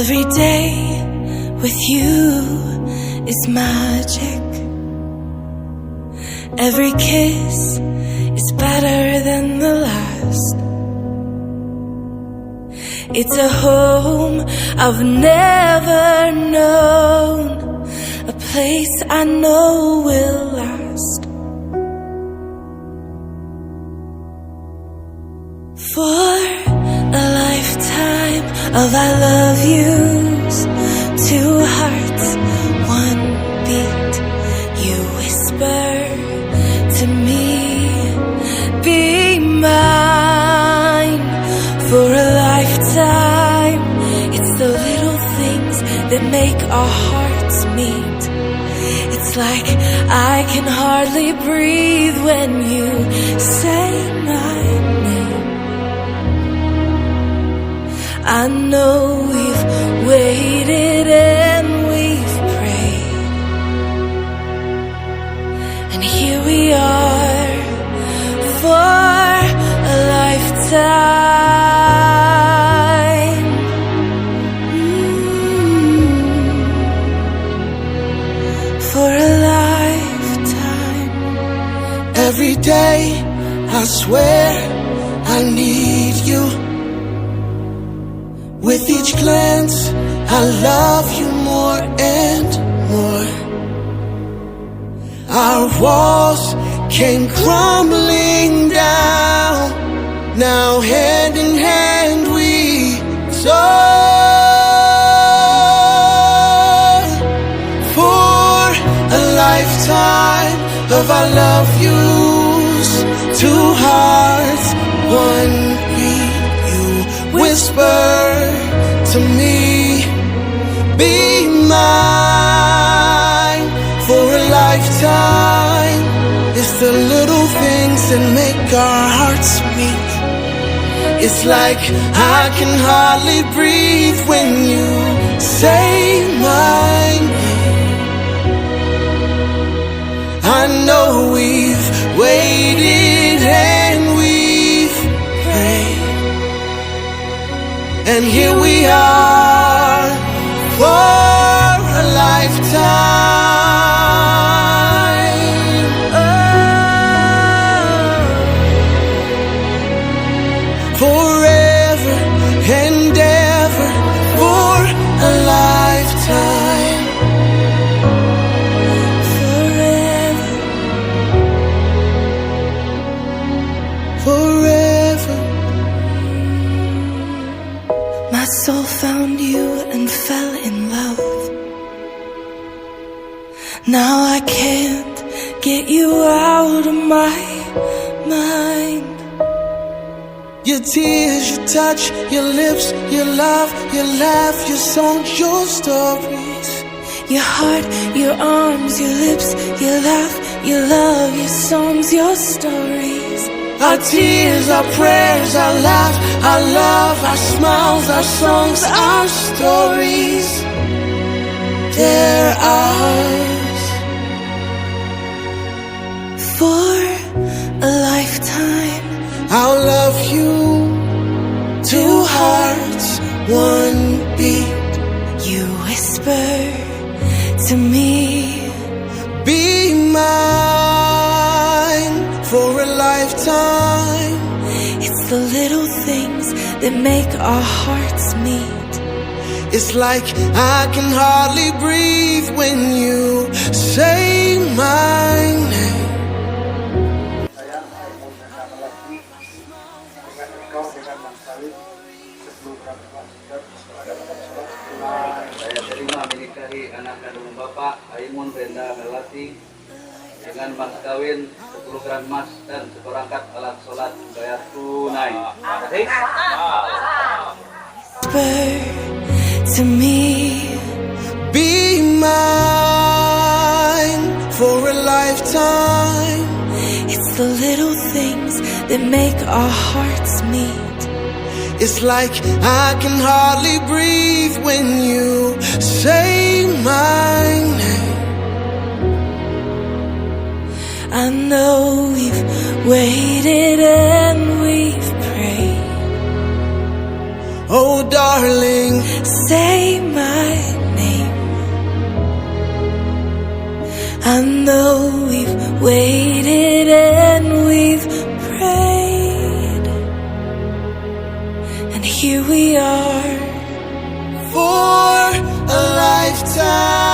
Every day with you is magic. Every kiss is better than the last. It's a home I've never known, a place I know will last. For a lifetime of I love yous, two hearts, one beat. You whisper to me, be mine. For a lifetime, it's the little things that make our hearts meet. It's like I can hardly breathe when you say my name. I know we've waited and we've prayed, and here we are for a lifetime. For a lifetime. Every day I swear I need you. With each glance, I love you more and more. Our walls came crumbling down. Now hand in hand we soar. For a lifetime of I love yous, two hearts, one beat. You whisper to me, be mine. For a lifetime, it's the little things that make our hearts meet. It's like I can hardly breathe when you say my name. I know we've waited and we've prayed, and here we are for a lifetime. Oh, forever and ever for a lifetime. Forever. Forever. My soul found you and fell in love. Now I can't get you out of my mind. Your tears, your touch, your lips, your love, your laugh, your songs, your stories. Your heart, your arms, your lips, your laugh, your love, your songs, your stories. Our tears, our prayers, our laugh, our love, our smiles, our songs, our stories. They're ours. For a lifetime, I'll love you. Two hearts, one beat. you whisper to me, Be mine for a lifetime. it's the little things that make our hearts meet. It's like I can hardly breathe when you say my name. Saya Aimun dan Melati dengan engkau dengan mengsalib sebelum kami masuk Saya terima menikahi anak kandung Bapak Aimun, Renda, Melati dengan mas kawin 10 gram emas dan seperangkat alat sholat bayar tunai. To me, Be mine for a lifetime. it's the little things that make our hearts meet. It's like I can hardly breathe when you say my name. I know we've waited and we've prayed, Oh darling, say my name. I know we've waited and we've prayed, and here we are for a lifetime.